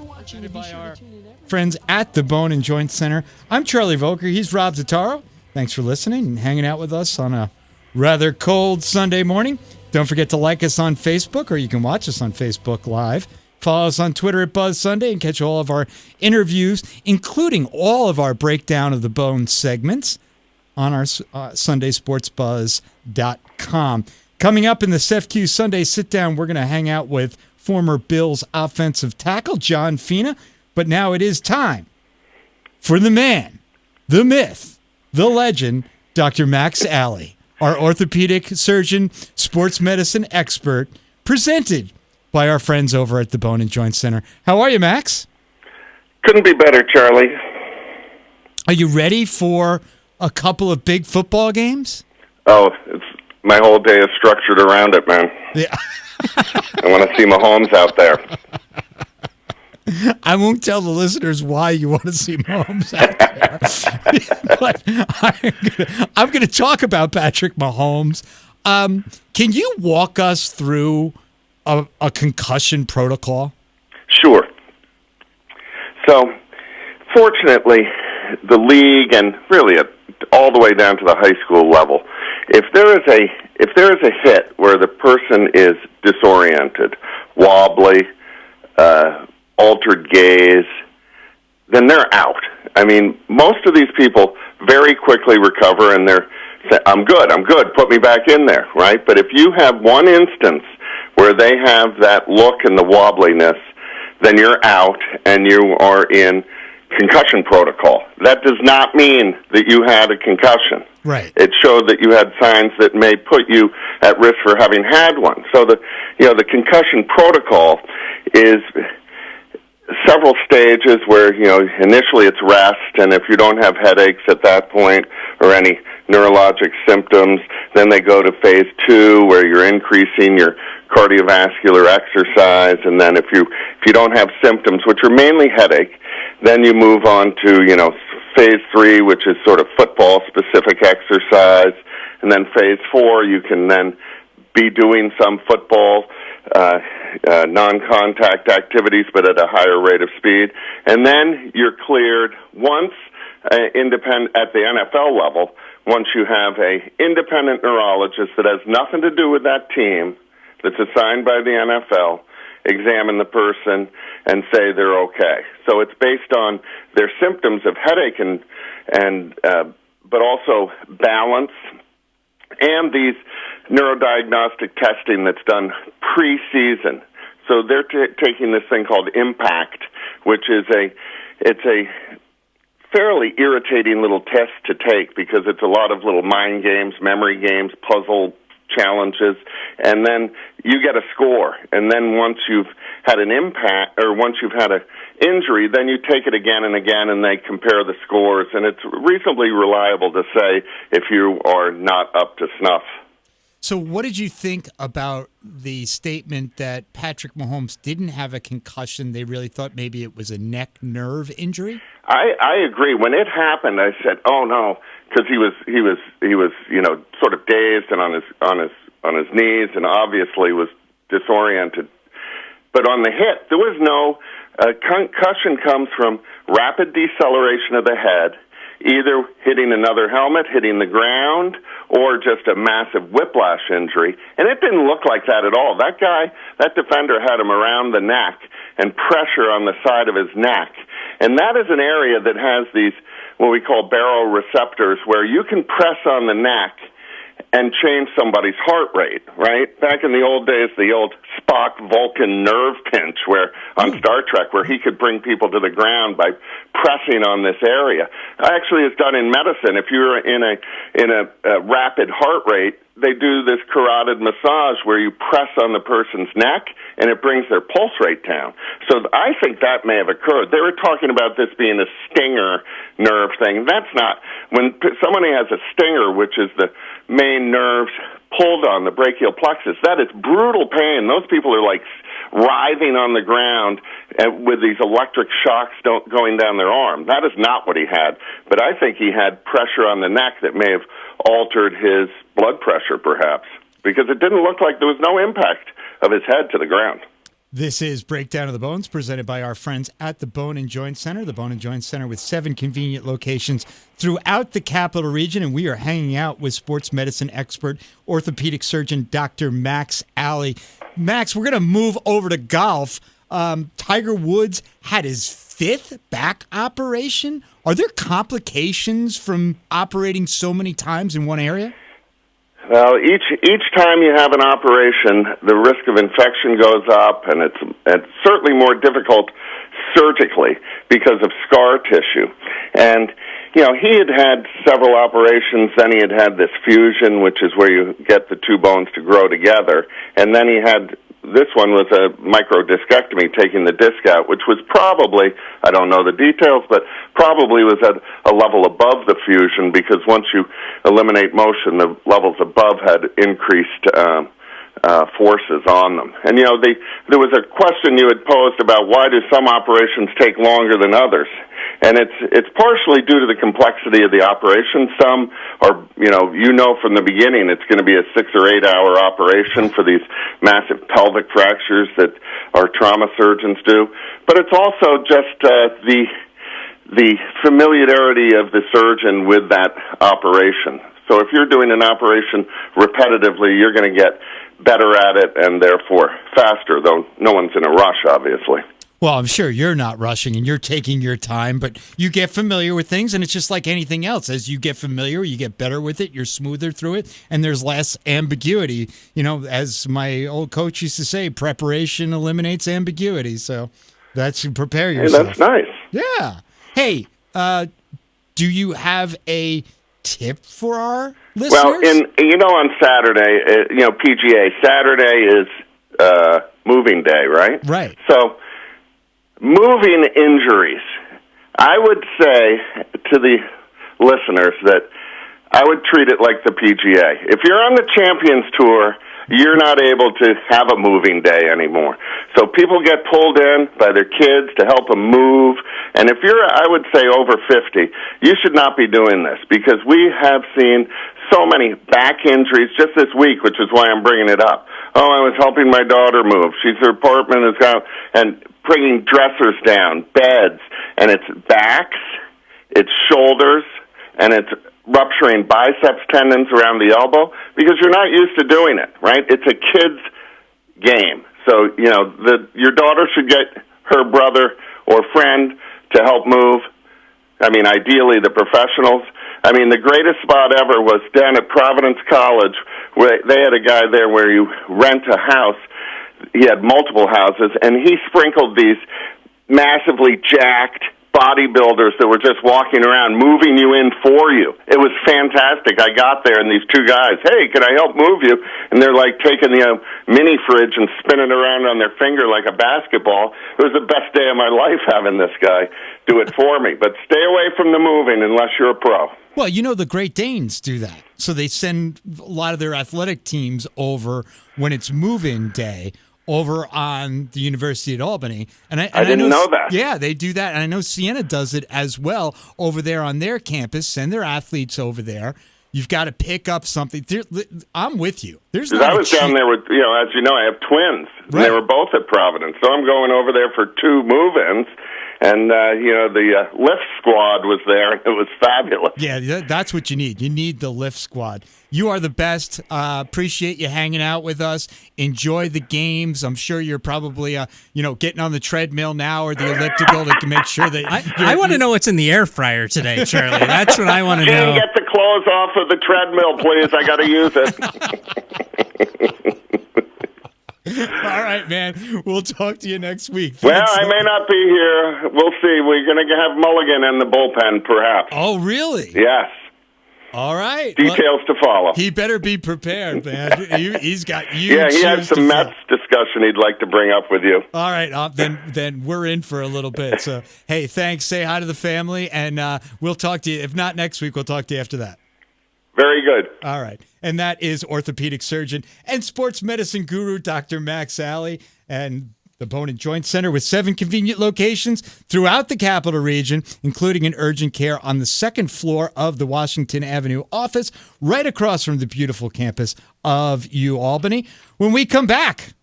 By our friends at the Bone and Joint Center. I'm Charlie Volker. He's Rob Zataro. Thanks for listening and hanging out with us on a rather cold Sunday morning. Don't forget to like us on Facebook, or you can watch us on Facebook Live. Follow us on Twitter at Buzz Sunday and catch all of our interviews, including all of our breakdown of the Bone segments on our SundaySportsBuzz.com. Coming up in the SEFQ Sunday Sit-Down, we're going to hang out with former Bills offensive tackle John Fina. But now it is time for the man, the myth, the legend, Dr. Max Alley, our orthopedic surgeon, sports medicine expert, presented by our friends over at the Bone and Joint Center. How are you, Max? Couldn't be better, Charlie. Are you ready for a couple of big football games? Oh, my whole day is structured around it, man. Yeah. I want to see Mahomes out there. I won't tell the listeners why you want to see Mahomes out there. But I'm going to talk about Patrick Mahomes. Can you walk us through a concussion protocol? Sure. So, fortunately, the league and really all the way down to the high school level, if there is a hit where the person is disoriented, wobbly, altered gaze, then they're out. I mean, most of these people very quickly recover and they're say, I'm good, put me back in there, right? But if you have one instance where they have that look and the wobbliness, then you're out and you are in concussion protocol. That does not mean that you had a concussion. Right. It showed that you had signs that may put you at risk for having had one. So the concussion protocol is several stages where, initially it's rest, and if you don't have headaches at that point or any neurologic symptoms, then they go to phase 2 where you're increasing your cardiovascular exercise, and then if you don't have symptoms, which are mainly headache, then you move on to, phase 3, which is sort of football-specific exercise, and then phase 4, you can then be doing some football non-contact activities, but at a higher rate of speed. And then you're cleared once independent at the NFL level, once you have a independent neurologist that has nothing to do with that team, that's assigned by the NFL, examine the person and say they're okay. So it's based on their symptoms of headache and but also balance, and these neurodiagnostic testing that's done pre-season. So they're taking this thing called impact, which is a fairly irritating little test to take because it's a lot of little mind games, memory games, puzzle challenges, and then you get a score. And then once you've had an impact, or once you've had an injury, then you take it again and again, and they compare the scores. And it's reasonably reliable to say if you are not up to snuff. So what did you think about the statement that Patrick Mahomes didn't have a concussion? They really thought maybe it was a neck nerve injury? I agree. When it happened, I said, "Oh no," because he was sort of dazed and on his knees, and obviously was disoriented. But on the hit, there was no concussion. Comes from rapid deceleration of the head, either hitting another helmet, hitting the ground, or just a massive whiplash injury. And it didn't look like that at all. That defender had him around the neck and pressure on the side of his neck. And that is an area that has these, what we call baroreceptors, where you can press on the neck and change somebody's heart rate, right? Back in the old days, the old Spock Vulcan nerve pinch on Star Trek, where he could bring people to the ground by pressing on this area. Actually, it's done in medicine. If you're in a rapid heart rate, they do this carotid massage where you press on the person's neck and it brings their pulse rate down. So I think that may have occurred. They were talking about this being a stinger nerve thing. That's not. When somebody has a stinger, which is the main nerves pulled on the brachial plexus, that is brutal pain. Those people are like writhing on the ground with these electric shocks going down their arm. That is not what he had. But I think he had pressure on the neck that may have altered his blood pressure, perhaps, because it didn't look like there was no impact of his head to the ground. This is Breakdown of the Bones, presented by our friends at the Bone and Joint Center. The Bone and Joint Center with 7 convenient locations throughout the capital region, and we are hanging out with sports medicine expert, orthopedic surgeon, Dr. Max Alley. Max, we're going to move over to golf. Tiger Woods had his 5th back operation. Are there complications from operating so many times in one area? Well, each time you have an operation, the risk of infection goes up, and it's certainly more difficult surgically because of scar tissue. And he had several operations. Then he had this fusion, which is where you get the two bones to grow together. And then he had this one was a microdiscectomy, taking the disc out, which was probably, I don't know the details, but probably was at a level above the fusion, because once you eliminate motion, the levels above had increased forces on them. And, there was a question you had posed about why do some operations take longer than others. And it's partially due to the complexity of the operation. Some are, from the beginning it's going to be a 6 or 8 hour operation for these massive pelvic fractures that our trauma surgeons do. But it's also just the familiarity of the surgeon with that operation. So if you're doing an operation repetitively, you're going to get better at it and therefore faster, though no one's in a rush, obviously. Well, I'm sure you're not rushing and you're taking your time, but you get familiar with things, and it's just like anything else. As you get familiar, you get better with it, you're smoother through it, and there's less ambiguity. As my old coach used to say, preparation eliminates ambiguity. So that's prepare yourself. Hey, that's nice. Yeah. Hey, do you have a tip for our listeners? Well, on Saturday, PGA, Saturday is moving day, right? Right. So moving injuries, I would say to the listeners that I would treat it like the PGA. If you're on the Champions Tour, you're not able to have a moving day anymore. So people get pulled in by their kids to help them move. And if you're, I would say, over 50, you should not be doing this, because we have seen so many back injuries just this week, which is why I'm bringing it up. Oh, I was helping my daughter move. Her apartment is gone, and bringing dressers down, beds, and it's backs, it's shoulders, and it's rupturing biceps tendons around the elbow, because you're not used to doing it, right? It's a kid's game. So, your daughter should get her brother or friend to help move. Ideally the professionals. The greatest spot ever was down at Providence College, where they had a guy there where you rent a house. He had multiple houses, and he sprinkled these massively jacked bodybuilders that were just walking around, moving you in for you. It was fantastic. I got there, and these two guys, hey, can I help move you? And they're like taking the mini fridge and spinning around on their finger like a basketball. It was the best day of my life having this guy do it for me. But stay away from the moving unless you're a pro. Well, the Great Danes do that. So they send a lot of their athletic teams over when it's move-in day over on the University at Albany. And I didn't know that. Yeah, they do that. And I know Siena does it as well over there on their campus. Send their athletes over there. You've got to pick up something. I'm with you. There's not I was down there with, as you know, I have twins. Right. And they were both at Providence. So I'm going over there for 2 move-ins. And, the lift squad was there. It was fabulous. Yeah, that's what you need. You need the lift squad. You are the best. Appreciate you hanging out with us. Enjoy the games. I'm sure you're probably, getting on the treadmill now or the elliptical to make sure that... I want to know what's in the air fryer today, Charlie. That's what I want to know. Get the clothes off of the treadmill, please. I got to use it. All right, man. We'll talk to you next week. Well, I may not be here. We'll see. We're going to have Mulligan in the bullpen, perhaps. Oh, really? Yes. All right. Details to follow. He better be prepared, man. He's got you. Yeah, he had some Mets discussion he'd like to bring up with you. All right. Then we're in for a little bit. So, hey, thanks. Say hi to the family, and we'll talk to you. If not next week, we'll talk to you after that. Very good. All right. And that is orthopedic surgeon and sports medicine guru, Dr. Max Alley, and the Bone and Joint Center with 7 convenient locations throughout the capital region, including an urgent care on the 2nd floor of the Washington Avenue office, right across from the beautiful campus of UAlbany. When we come back,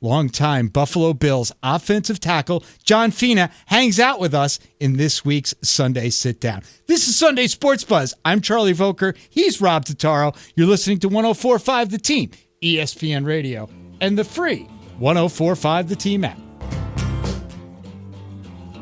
longtime Buffalo Bills offensive tackle John Fina hangs out with us in this week's Sunday Sit Down. This is Sunday Sports Buzz. I'm Charlie Volker. He's Rob Totaro. You're listening to 104.5 The Team, ESPN Radio, and the free 104.5 The Team app.